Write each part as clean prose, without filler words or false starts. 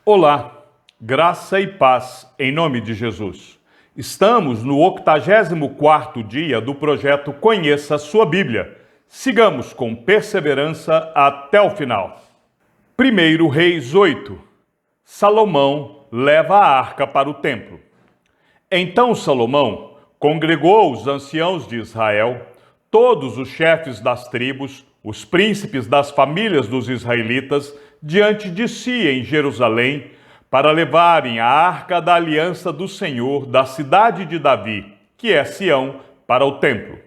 Olá, graça e paz em nome de Jesus. Estamos no 84º dia do projeto Conheça a Sua Bíblia. Sigamos com perseverança até o final. 1 Reis 8. Salomão leva a arca para o templo. Então Salomão congregou os anciãos de Israel, todos os chefes das tribos, os príncipes das famílias dos israelitas, diante de si em Jerusalém, para levarem a arca da aliança do Senhor da cidade de Davi, que é Sião, para o templo.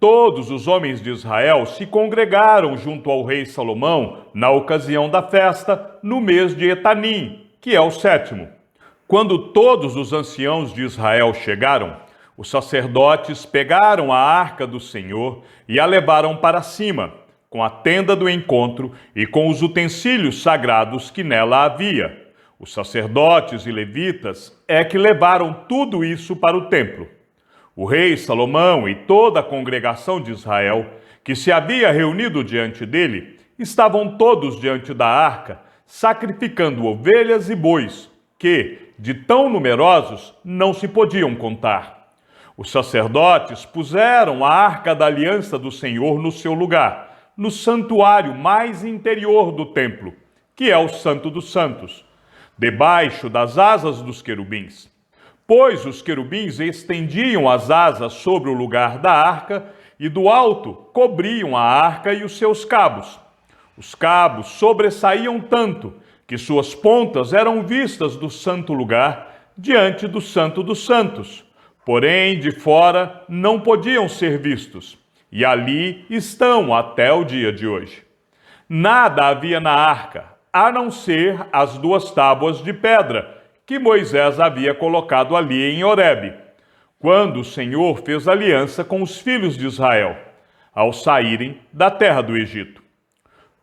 Todos os homens de Israel se congregaram junto ao rei Salomão na ocasião da festa, no mês de Etanim, que é o 7º. Quando todos os anciãos de Israel chegaram, os sacerdotes pegaram a arca do Senhor e a levaram para cima, com a tenda do encontro e com os utensílios sagrados que nela havia. Os sacerdotes e levitas é que levaram tudo isso para o templo. O rei Salomão e toda a congregação de Israel, que se havia reunido diante dele, estavam todos diante da arca, sacrificando ovelhas e bois, que, de tão numerosos, não se podiam contar. Os sacerdotes puseram a arca da aliança do Senhor no seu lugar, no santuário mais interior do templo, que é o Santo dos Santos, debaixo das asas dos querubins. Pois os querubins estendiam as asas sobre o lugar da arca e do alto cobriam a arca e os seus cabos. Os cabos sobressaíam tanto que suas pontas eram vistas do santo lugar diante do Santo dos Santos. Porém, de fora não podiam ser vistos, e ali estão até o dia de hoje. Nada havia na arca, a não ser as 2 tábuas de pedra que Moisés havia colocado ali em Horebe, quando o Senhor fez aliança com os filhos de Israel, ao saírem da terra do Egito.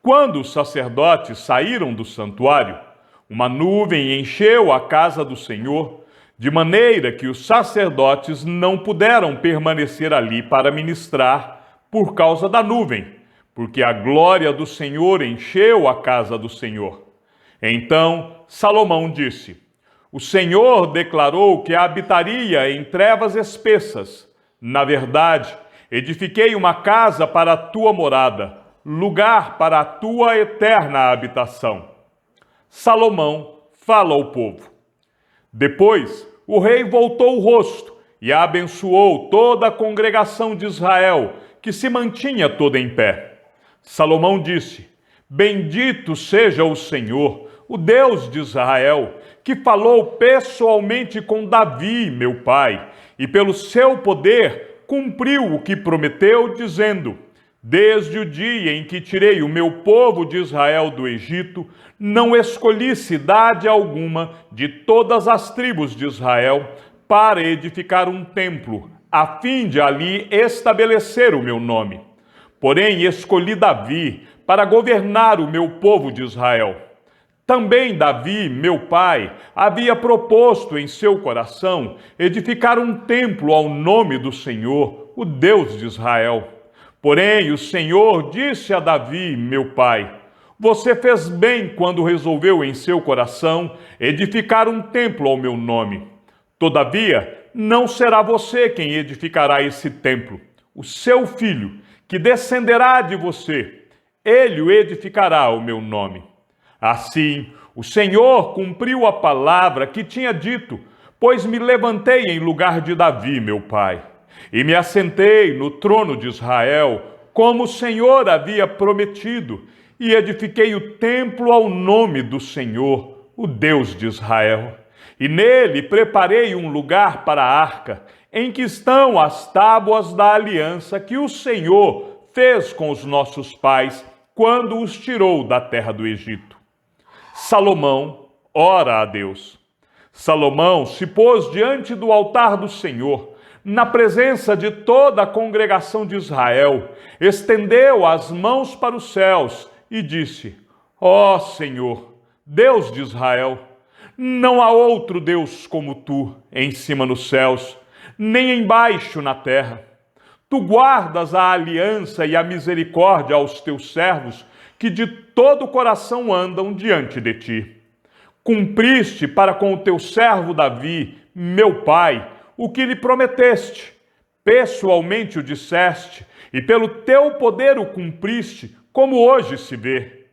Quando os sacerdotes saíram do santuário, uma nuvem encheu a casa do Senhor, de maneira que os sacerdotes não puderam permanecer ali para ministrar por causa da nuvem, porque a glória do Senhor encheu a casa do Senhor. Então Salomão disse: O Senhor declarou que habitaria em trevas espessas. Na verdade, edifiquei uma casa para a tua morada, lugar para a tua eterna habitação. Salomão fala ao povo. Depois, o rei voltou o rosto e abençoou toda a congregação de Israel, que se mantinha toda em pé. Salomão disse: Bendito seja o Senhor, o Deus de Israel, que falou pessoalmente com Davi, meu pai, e pelo seu poder cumpriu o que prometeu, dizendo: Desde o dia em que tirei o meu povo de Israel do Egito, não escolhi cidade alguma de todas as tribos de Israel para edificar um templo, a fim de ali estabelecer o meu nome. Porém, escolhi Davi para governar o meu povo de Israel. Também Davi, meu pai, havia proposto em seu coração edificar um templo ao nome do Senhor, o Deus de Israel. Porém, o Senhor disse a Davi, meu pai: Você fez bem quando resolveu em seu coração edificar um templo ao meu nome. Todavia, não será você quem edificará esse templo. O seu filho, que descenderá de você, ele o edificará ao meu nome. Assim, o Senhor cumpriu a palavra que tinha dito, pois me levantei em lugar de Davi, meu pai, e me assentei no trono de Israel, como o Senhor havia prometido, e edifiquei o templo ao nome do Senhor, o Deus de Israel. E nele preparei um lugar para a arca, em que estão as tábuas da aliança que o Senhor fez com os nossos pais, quando os tirou da terra do Egito. Salomão ora a Deus. Salomão se pôs diante do altar do Senhor, na presença de toda a congregação de Israel, estendeu as mãos para os céus e disse: Ó Senhor, Deus de Israel, não há outro Deus como tu, em cima nos céus, nem embaixo na terra. Tu guardas a aliança e a misericórdia aos teus servos, que de todo o coração andam diante de ti. Cumpriste para com o teu servo Davi, meu pai, o que lhe prometeste. Pessoalmente o disseste, e pelo teu poder o cumpriste, como hoje se vê.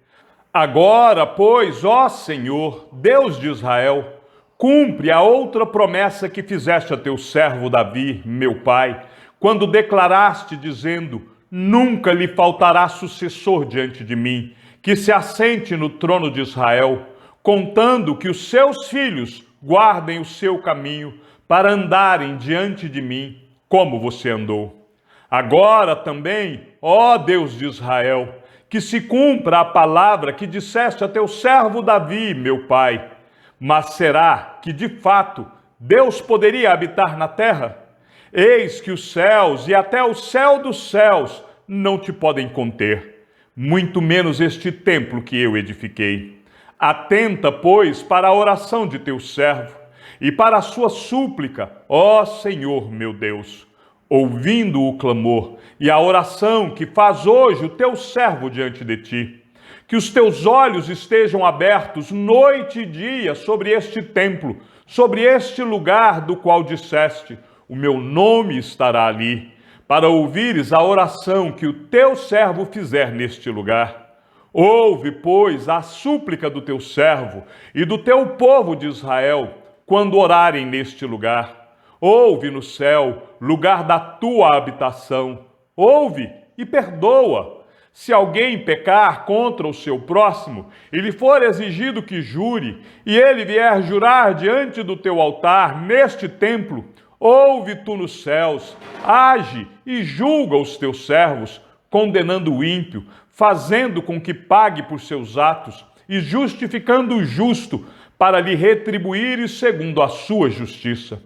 Agora, pois, ó Senhor, Deus de Israel, cumpre a outra promessa que fizeste a teu servo Davi, meu pai, quando declaraste, dizendo: nunca lhe faltará sucessor diante de mim, que se assente no trono de Israel, contando que os seus filhos guardem o seu caminho para andarem diante de mim, como você andou. Agora também, ó Deus de Israel, que se cumpra a palavra que disseste a teu servo Davi, meu pai. Mas será que, de fato, Deus poderia habitar na terra? Eis que os céus e até o céu dos céus não te podem conter, muito menos este templo que eu edifiquei. Atenta, pois, para a oração de teu servo e para a sua súplica, ó Senhor meu Deus, ouvindo o clamor e a oração que faz hoje o teu servo diante de ti. Que os teus olhos estejam abertos noite e dia sobre este templo, sobre este lugar do qual disseste: o meu nome estará ali, para ouvires a oração que o teu servo fizer neste lugar. Ouve, pois, a súplica do teu servo e do teu povo de Israel, quando orarem neste lugar. Ouve no céu, lugar da tua habitação. Ouve e perdoa. Se alguém pecar contra o seu próximo, e lhe for exigido que jure, e ele vier jurar diante do teu altar, neste templo, ouve tu nos céus, age e julga os teus servos, condenando o ímpio, fazendo com que pague por seus atos, e justificando o justo, para lhe retribuires segundo a sua justiça.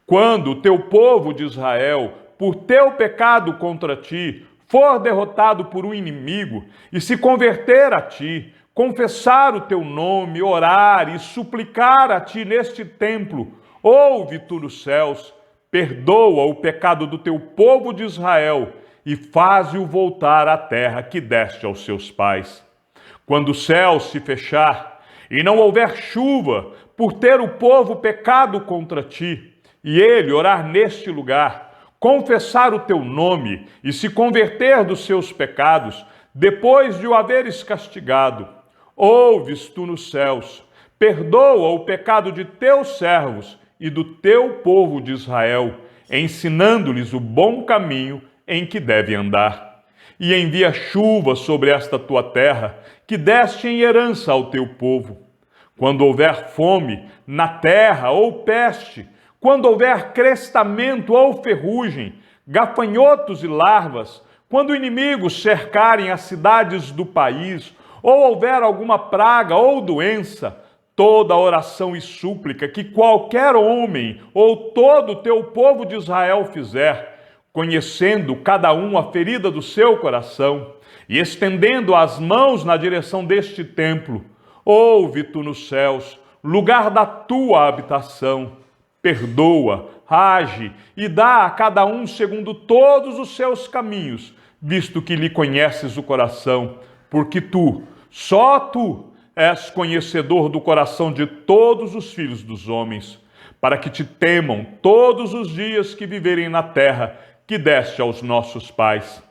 Quando o teu povo de Israel, por teu pecado contra ti, for derrotado por um inimigo e se converter a ti, confessar o teu nome, orar e suplicar a ti neste templo, ouve tu nos céus, perdoa o pecado do teu povo de Israel e faze-o voltar à terra que deste aos seus pais. Quando o céu se fechar e não houver chuva, por ter o povo pecado contra ti, e ele orar neste lugar, confessar o teu nome e se converter dos seus pecados, depois de o haveres castigado, ouves tu nos céus, perdoa o pecado de teus servos e do teu povo de Israel, ensinando-lhes o bom caminho em que devem andar. E envia chuva sobre esta tua terra, que deste em herança ao teu povo. Quando houver fome na terra ou peste, quando houver crestamento ou ferrugem, gafanhotos e larvas, quando inimigos cercarem as cidades do país, ou houver alguma praga ou doença, toda oração e súplica que qualquer homem ou todo o teu povo de Israel fizer, conhecendo cada um a ferida do seu coração e estendendo as mãos na direção deste templo, ouve tu nos céus, lugar da tua habitação, perdoa, age e dá a cada um segundo todos os seus caminhos, visto que lhe conheces o coração, porque tu, só tu, és conhecedor do coração de todos os filhos dos homens, para que te temam todos os dias que viverem na terra que deste aos nossos pais.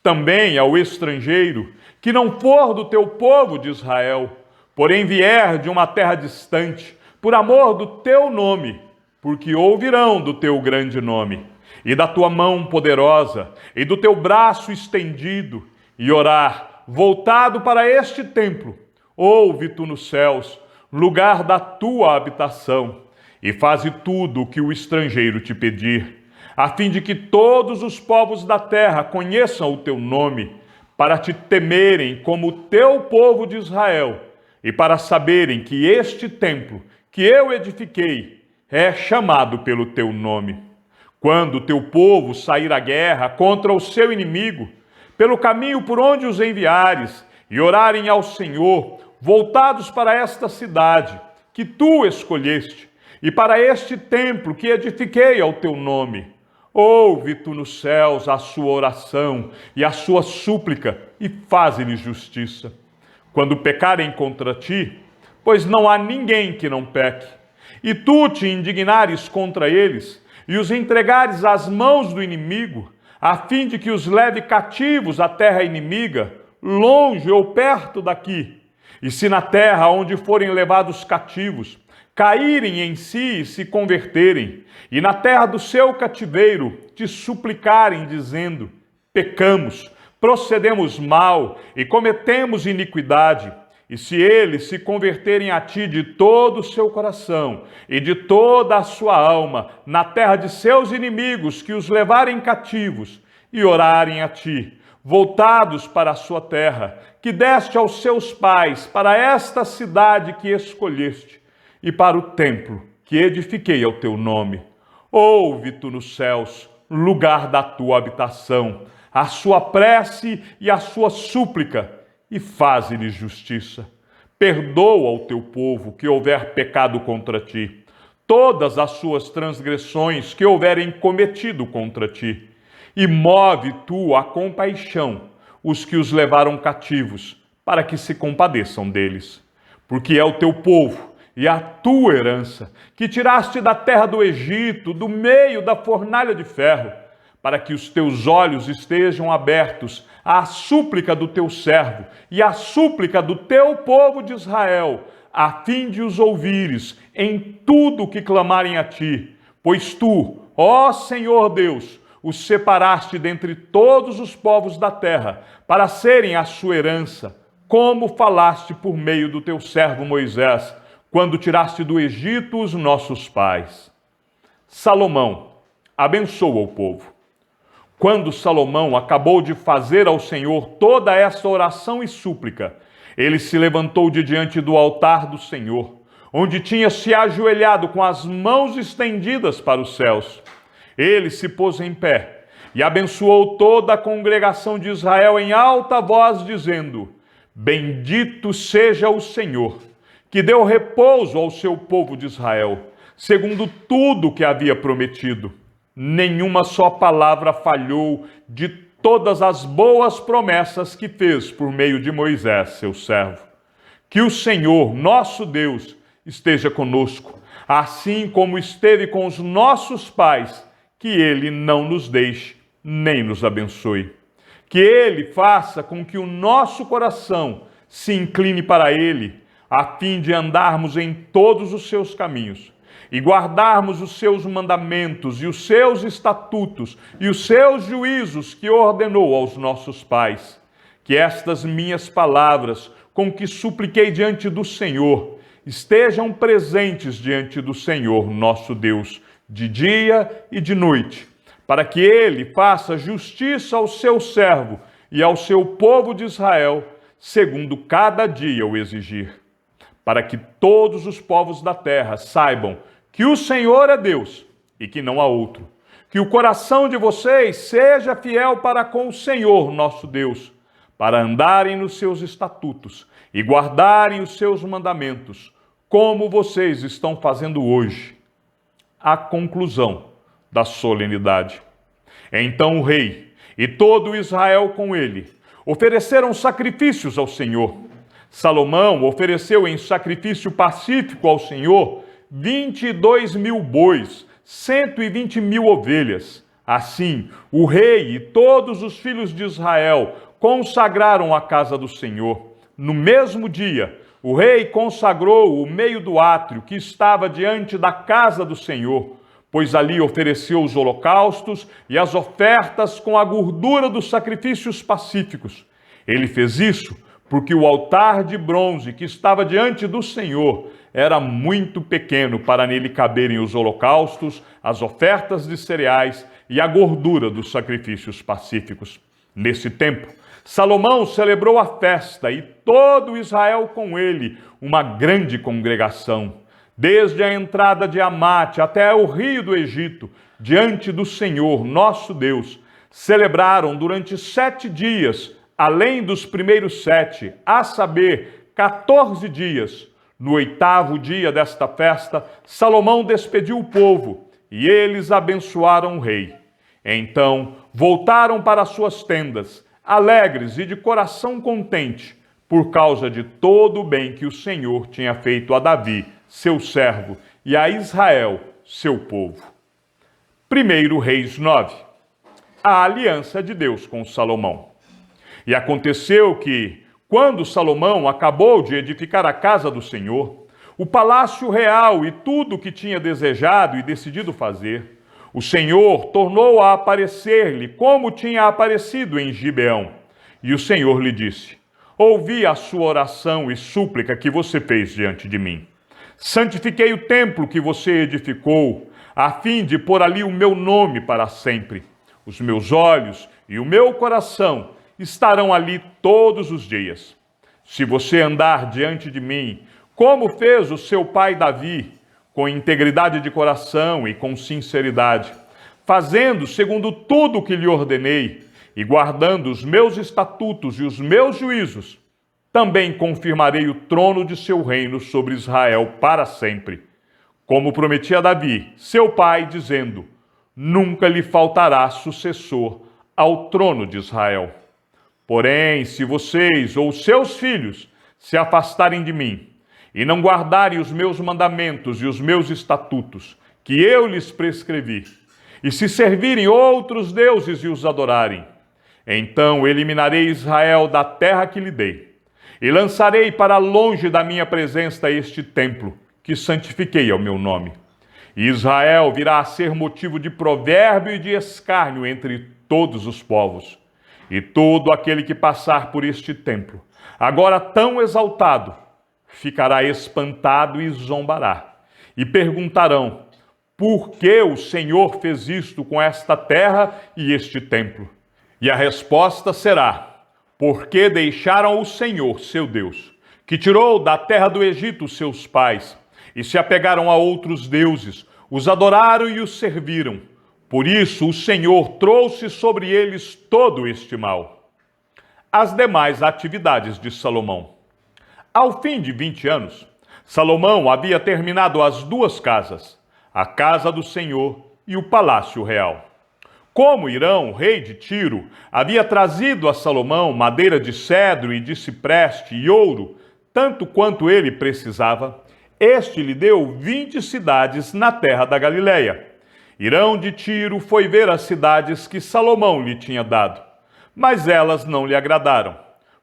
Também ao estrangeiro, que não for do teu povo de Israel, porém vier de uma terra distante, por amor do teu nome, porque ouvirão do teu grande nome, e da tua mão poderosa, e do teu braço estendido, e orar, voltado para este templo, ouve tu nos céus, lugar da tua habitação, e faze tudo o que o estrangeiro te pedir, a fim de que todos os povos da terra conheçam o teu nome, para te temerem como o teu povo de Israel, e para saberem que este templo que eu edifiquei é chamado pelo teu nome. Quando o teu povo sair à guerra contra o seu inimigo, pelo caminho por onde os enviares, e orarem ao Senhor, voltados para esta cidade que tu escolheste, e para este templo que edifiquei ao teu nome, ouve tu nos céus a sua oração e a sua súplica, e faze-lhes justiça. Quando pecarem contra ti, pois não há ninguém que não peque. E tu te indignares contra eles e os entregares às mãos do inimigo, a fim de que os leve cativos à terra inimiga, longe ou perto daqui. E se na terra onde forem levados cativos, caírem em si e se converterem, e na terra do seu cativeiro te suplicarem, dizendo: pecamos, procedemos mal e cometemos iniquidade, e se eles se converterem a ti de todo o seu coração e de toda a sua alma, na terra de seus inimigos que os levarem cativos, e orarem a ti, voltados para a sua terra, que deste aos seus pais, para esta cidade que escolheste, e para o templo que edifiquei ao teu nome. Ouve tu nos céus, lugar da tua habitação, a sua prece e a sua súplica, e faze-lhes justiça. Perdoa ao teu povo que houver pecado contra ti, todas as suas transgressões que houverem cometido contra ti, e move tu a compaixão os que os levaram cativos, para que se compadeçam deles. Porque é o teu povo e a tua herança, que tiraste da terra do Egito, do meio da fornalha de ferro, para que os teus olhos estejam abertos à súplica do teu servo e à súplica do teu povo de Israel, a fim de os ouvires em tudo que clamarem a ti. Pois tu, ó Senhor Deus, os separaste dentre todos os povos da terra, para serem a sua herança, como falaste por meio do teu servo Moisés, quando tiraste do Egito os nossos pais. Salomão abençoa o povo. Quando Salomão acabou de fazer ao Senhor toda esta oração e súplica, ele se levantou de diante do altar do Senhor, onde tinha se ajoelhado com as mãos estendidas para os céus. Ele se pôs em pé e abençoou toda a congregação de Israel em alta voz, dizendo: bendito seja o Senhor, que deu repouso ao seu povo de Israel, segundo tudo que havia prometido. Nenhuma só palavra falhou de todas as boas promessas que fez por meio de Moisés, seu servo. Que o Senhor, nosso Deus, esteja conosco, assim como esteve com os nossos pais, que ele não nos deixe, nem nos abençoe. Que ele faça com que o nosso coração se incline para ele, a fim de andarmos em todos os seus caminhos e guardarmos os seus mandamentos e os seus estatutos e os seus juízos que ordenou aos nossos pais. Que estas minhas palavras, com que supliquei diante do Senhor, estejam presentes diante do Senhor nosso Deus, de dia e de noite, para que ele faça justiça ao seu servo e ao seu povo de Israel, segundo cada dia o exigir, para que todos os povos da terra saibam que o Senhor é Deus e que não há outro. Que o coração de vocês seja fiel para com o Senhor nosso Deus, para andarem nos seus estatutos e guardarem os seus mandamentos, como vocês estão fazendo hoje. A conclusão da solenidade. Então o rei e todo Israel com ele ofereceram sacrifícios ao Senhor. Salomão ofereceu em sacrifício pacífico ao Senhor 22.000 bois, 120.000 ovelhas. Assim, o rei e todos os filhos de Israel consagraram a casa do Senhor. No mesmo dia, o rei consagrou o meio do átrio que estava diante da casa do Senhor, pois ali ofereceu os holocaustos e as ofertas com a gordura dos sacrifícios pacíficos. Ele fez isso porque o altar de bronze que estava diante do Senhor era muito pequeno para nele caberem os holocaustos, as ofertas de cereais e a gordura dos sacrifícios pacíficos. Nesse tempo, Salomão celebrou a festa e todo Israel com ele, uma grande congregação, desde a entrada de Amate até o rio do Egito, diante do Senhor, nosso Deus. Celebraram durante 7 dias, além dos primeiros 7, a saber, 14 dias. No 8º dia desta festa, Salomão despediu o povo e eles abençoaram o rei. Então voltaram para suas tendas, alegres e de coração contente, por causa de todo o bem que o Senhor tinha feito a Davi, seu servo, e a Israel, seu povo. 1 Reis 9. A aliança de Deus com Salomão. E aconteceu que, quando Salomão acabou de edificar a casa do Senhor, o palácio real e tudo o que tinha desejado e decidido fazer, o Senhor tornou a aparecer-lhe como tinha aparecido em Gibeão. E o Senhor lhe disse: ouvi a sua oração e súplica que você fez diante de mim. Santifiquei o templo que você edificou, a fim de pôr ali o meu nome para sempre. Os meus olhos e o meu coração estarão ali todos os dias. Se você andar diante de mim, como fez o seu pai Davi, com integridade de coração e com sinceridade, fazendo segundo tudo o que lhe ordenei, e guardando os meus estatutos e os meus juízos, também confirmarei o trono de seu reino sobre Israel para sempre. Como prometi a Davi, seu pai, dizendo: nunca lhe faltará sucessor ao trono de Israel. Porém, se vocês ou seus filhos se afastarem de mim, e não guardarem os meus mandamentos e os meus estatutos, que eu lhes prescrevi, e se servirem outros deuses e os adorarem, então eliminarei Israel da terra que lhe dei, e lançarei para longe da minha presença este templo, que santifiquei ao meu nome. E Israel virá a ser motivo de provérbio e de escárnio entre todos os povos. E todo aquele que passar por este templo, agora tão exaltado, ficará espantado e zombará. E perguntarão: por que o Senhor fez isto com esta terra e este templo? E a resposta será: porque deixaram o Senhor, seu Deus, que tirou da terra do Egito seus pais, e se apegaram a outros deuses, os adoraram e os serviram. Por isso o Senhor trouxe sobre eles todo este mal. As demais atividades de Salomão. Ao fim de 20 anos, Salomão havia terminado as duas casas, a casa do Senhor e o palácio real. Como Hirão, rei de Tiro, havia trazido a Salomão madeira de cedro e de cipreste e ouro, tanto quanto ele precisava, este lhe deu 20 cidades na terra da Galileia. Hirão de Tiro foi ver as cidades que Salomão lhe tinha dado, mas elas não lhe agradaram.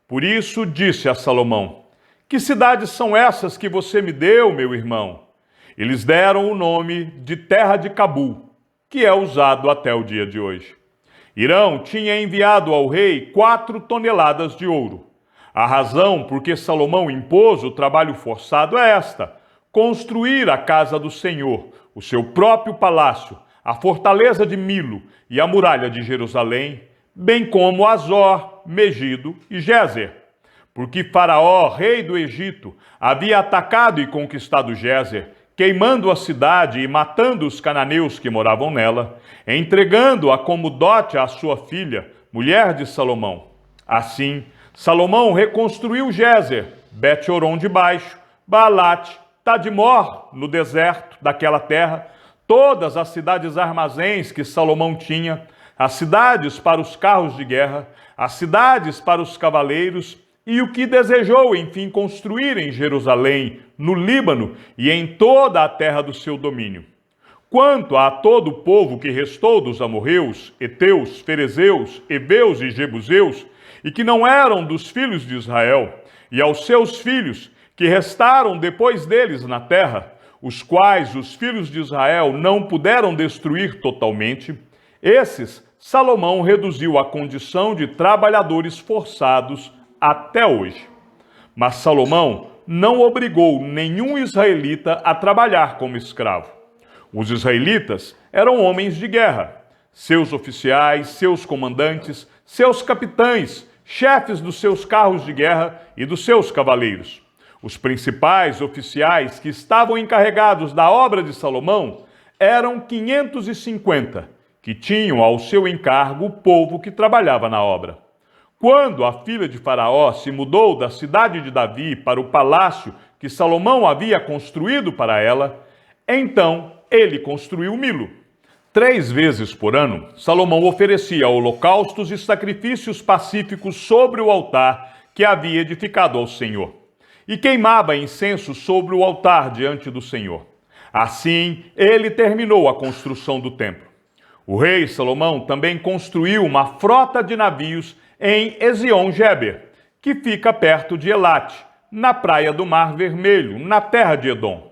Por isso disse a Salomão: que cidades são essas que você me deu, meu irmão? Eles deram o nome de Terra de Cabul, que é usado até o dia de hoje. Hirão tinha enviado ao rei 4 toneladas de ouro. A razão por que Salomão impôs o trabalho forçado é esta: construir a casa do Senhor, o seu próprio palácio, a fortaleza de Milo e a muralha de Jerusalém, bem como Azor, Megido e Gézer. Porque Faraó, rei do Egito, havia atacado e conquistado Gézer, queimando a cidade e matando os cananeus que moravam nela, entregando-a como dote à sua filha, mulher de Salomão. Assim, Salomão reconstruiu Gézer, Bet-Horon de Baixo, Baalate, Tadmor, no deserto daquela terra, todas as cidades armazéns que Salomão tinha, as cidades para os carros de guerra, as cidades para os cavaleiros, e o que desejou, enfim, construir em Jerusalém, no Líbano e em toda a terra do seu domínio. Quanto a todo o povo que restou dos amorreus, heteus, ferezeus, heveus e jebuseus, e que não eram dos filhos de Israel, e aos seus filhos, que restaram depois deles na terra, os quais os filhos de Israel não puderam destruir totalmente, esses Salomão reduziu à condição de trabalhadores forçados até hoje. Mas Salomão não obrigou nenhum israelita a trabalhar como escravo. Os israelitas eram homens de guerra. Seus oficiais, seus comandantes, seus capitães, chefes dos seus carros de guerra e dos seus cavaleiros. Os principais oficiais que estavam encarregados da obra de Salomão eram 550, que tinham ao seu encargo o povo que trabalhava na obra. Quando a filha de Faraó se mudou da cidade de Davi para o palácio que Salomão havia construído para ela, então ele construiu Milo. 3 vezes por ano, Salomão oferecia holocaustos e sacrifícios pacíficos sobre o altar que havia edificado ao Senhor, e queimava incenso sobre o altar diante do Senhor. Assim, ele terminou a construção do templo. O rei Salomão também construiu uma frota de navios em Ezion-Geber, que fica perto de Elate, na praia do Mar Vermelho, na terra de Edom.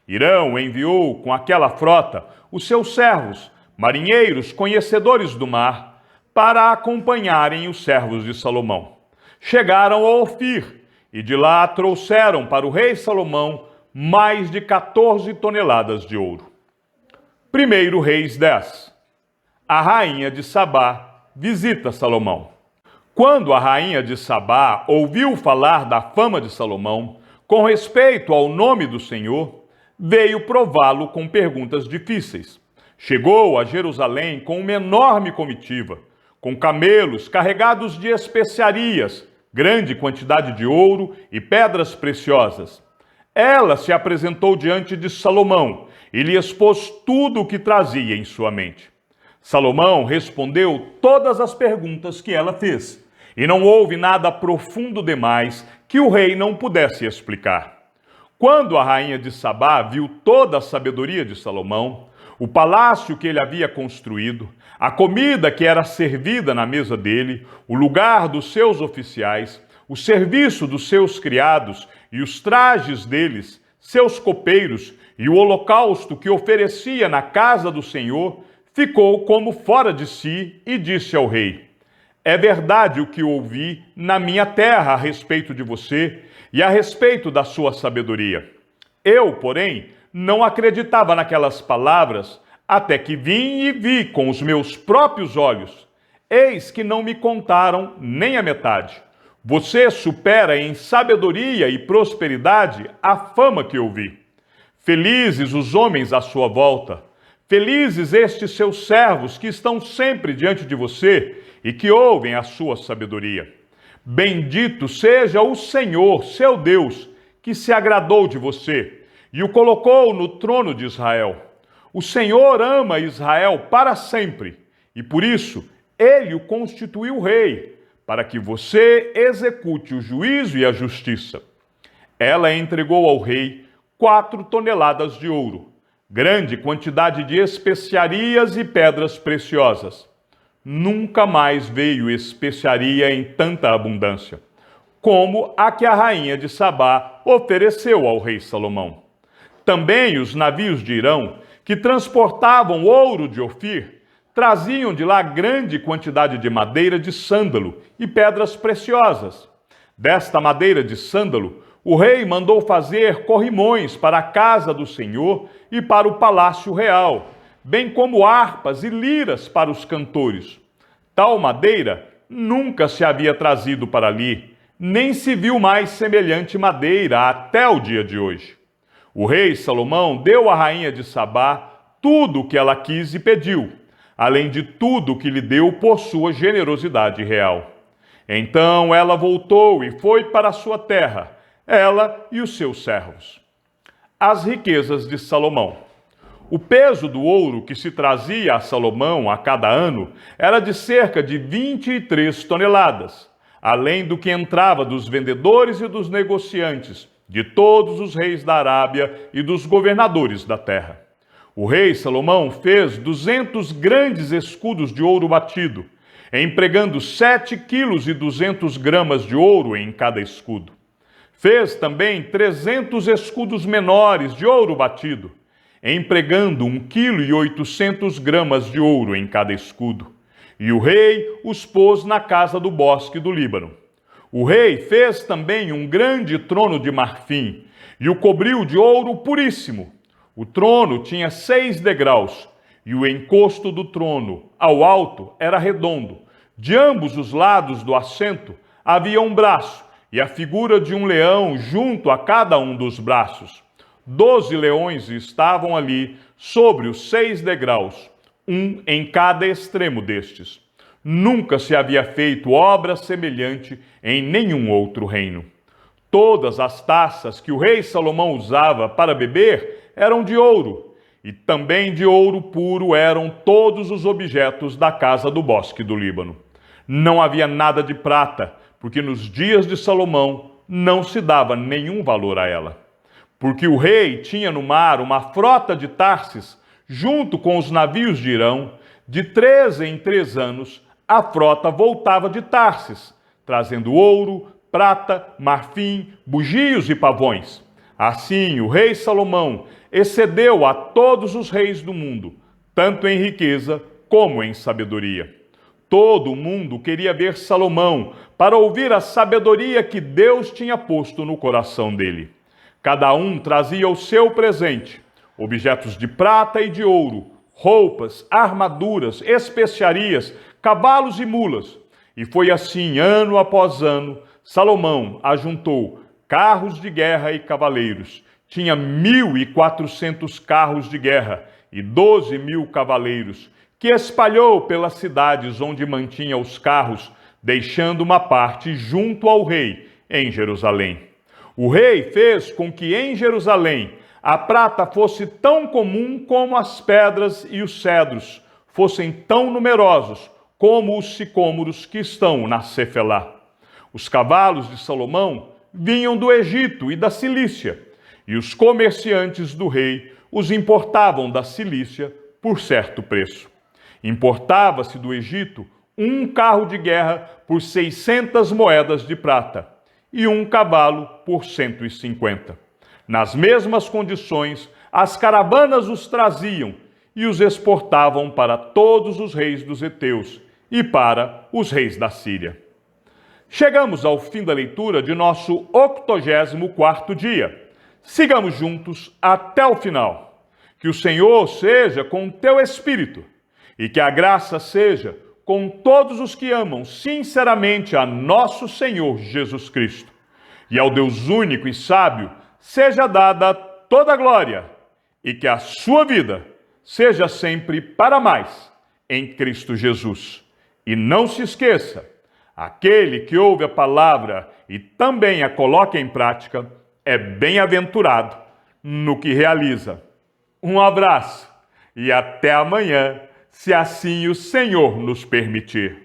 Hirão enviou com aquela frota os seus servos, marinheiros conhecedores do mar, para acompanharem os servos de Salomão. Chegaram a Ofir e de lá trouxeram para o rei Salomão mais de 14 toneladas de ouro. 1 Reis 10. A rainha de Sabá visita Salomão. Quando a rainha de Sabá ouviu falar da fama de Salomão, com respeito ao nome do Senhor, veio prová-lo com perguntas difíceis. Chegou a Jerusalém com uma enorme comitiva, com camelos carregados de especiarias, grande quantidade de ouro e pedras preciosas. Ela se apresentou diante de Salomão e lhe expôs tudo o que trazia em sua mente. Salomão respondeu todas as perguntas que ela fez, e não houve nada profundo demais que o rei não pudesse explicar. Quando a rainha de Sabá viu toda a sabedoria de Salomão, o palácio que ele havia construído, a comida que era servida na mesa dele, o lugar dos seus oficiais, o serviço dos seus criados e os trajes deles, seus copeiros e o holocausto que oferecia na casa do Senhor, ficou como fora de si e disse ao rei: é verdade o que ouvi na minha terra a respeito de você e a respeito da sua sabedoria. Eu, porém, não acreditava naquelas palavras até que vim e vi com os meus próprios olhos. Eis que não me contaram nem a metade. Você supera em sabedoria e prosperidade a fama que eu vi. Felizes os homens à sua volta. Felizes estes seus servos que estão sempre diante de você e que ouvem a sua sabedoria. Bendito seja o Senhor, seu Deus, que se agradou de você e o colocou no trono de Israel. O Senhor ama Israel para sempre e por isso ele o constituiu rei, para que você execute o juízo e a justiça. Ela entregou ao rei 4 toneladas de ouro, grande quantidade de especiarias e pedras preciosas. Nunca mais veio especiaria em tanta abundância, como a que a rainha de Sabá ofereceu ao rei Salomão. Também os navios de Hirão, que transportavam ouro de Ofir, traziam de lá grande quantidade de madeira de sândalo e pedras preciosas. Desta madeira de sândalo, o rei mandou fazer corrimões para a casa do Senhor e para o palácio real, bem como harpas e liras para os cantores. Tal madeira nunca se havia trazido para ali, nem se viu mais semelhante madeira até o dia de hoje. O rei Salomão deu à rainha de Sabá tudo o que ela quis e pediu, além de tudo o que lhe deu por sua generosidade real. Então ela voltou e foi para a sua terra, ela e os seus servos. As riquezas de Salomão. O peso do ouro que se trazia a Salomão a cada ano era de cerca de 23 toneladas, além do que entrava dos vendedores e dos negociantes, de todos os reis da Arábia e dos governadores da terra. O rei Salomão fez 200 grandes escudos de ouro batido, empregando 7,2 kg de ouro em cada escudo. Fez também 300 escudos menores de ouro batido, empregando 1,8 kg de ouro em cada escudo. E o rei os pôs na casa do bosque do Líbano. O rei fez também um grande trono de marfim e o cobriu de ouro puríssimo. O trono tinha 6 degraus e o encosto do trono, ao alto, era redondo. De ambos os lados do assento havia um braço e a figura de um leão junto a cada um dos braços. 12 leões estavam ali sobre os 6 degraus, um em cada extremo destes. Nunca se havia feito obra semelhante em nenhum outro reino. Todas as taças que o rei Salomão usava para beber eram de ouro, e também de ouro puro eram todos os objetos da casa do bosque do Líbano. Não havia nada de prata, porque nos dias de Salomão não se dava nenhum valor a ela. Porque o rei tinha no mar uma frota de Tarsis, junto com os navios de Irão, de 3 em 3 anos, a frota voltava de Tarsis, trazendo ouro, prata, marfim, bugios e pavões. Assim, o rei Salomão excedeu a todos os reis do mundo, tanto em riqueza como em sabedoria. Todo mundo queria ver Salomão para ouvir a sabedoria que Deus tinha posto no coração dele. Cada um trazia o seu presente, objetos de prata e de ouro, roupas, armaduras, especiarias, cavalos e mulas. E foi assim, ano após ano, Salomão ajuntou carros de guerra e cavaleiros. Tinha 1.400 carros de guerra e 12.000 cavaleiros, que espalhou pelas cidades onde mantinha os carros, deixando uma parte junto ao rei, em Jerusalém. O rei fez com que em Jerusalém a prata fosse tão comum como as pedras e os cedros, fossem tão numerosos como os sicômoros que estão na Cefelá. Os cavalos de Salomão vinham do Egito e da Cilícia, e os comerciantes do rei os importavam da Cilícia por certo preço. Importava-se do Egito um carro de guerra por 600 moedas de prata e um cavalo por 150. Nas mesmas condições, as caravanas os traziam e os exportavam para todos os reis dos heteus e para os reis da Síria. Chegamos ao fim da leitura de nosso 84º dia. Sigamos juntos até o final. Que o Senhor seja com o teu espírito e que a graça seja com todos os que amam sinceramente a nosso Senhor Jesus Cristo. E ao Deus único e sábio seja dada toda a glória e que a sua vida seja sempre para mais em Cristo Jesus. E não se esqueça, aquele que ouve a palavra e também a coloca em prática é bem-aventurado no que realiza. Um abraço e até amanhã, se assim o Senhor nos permitir.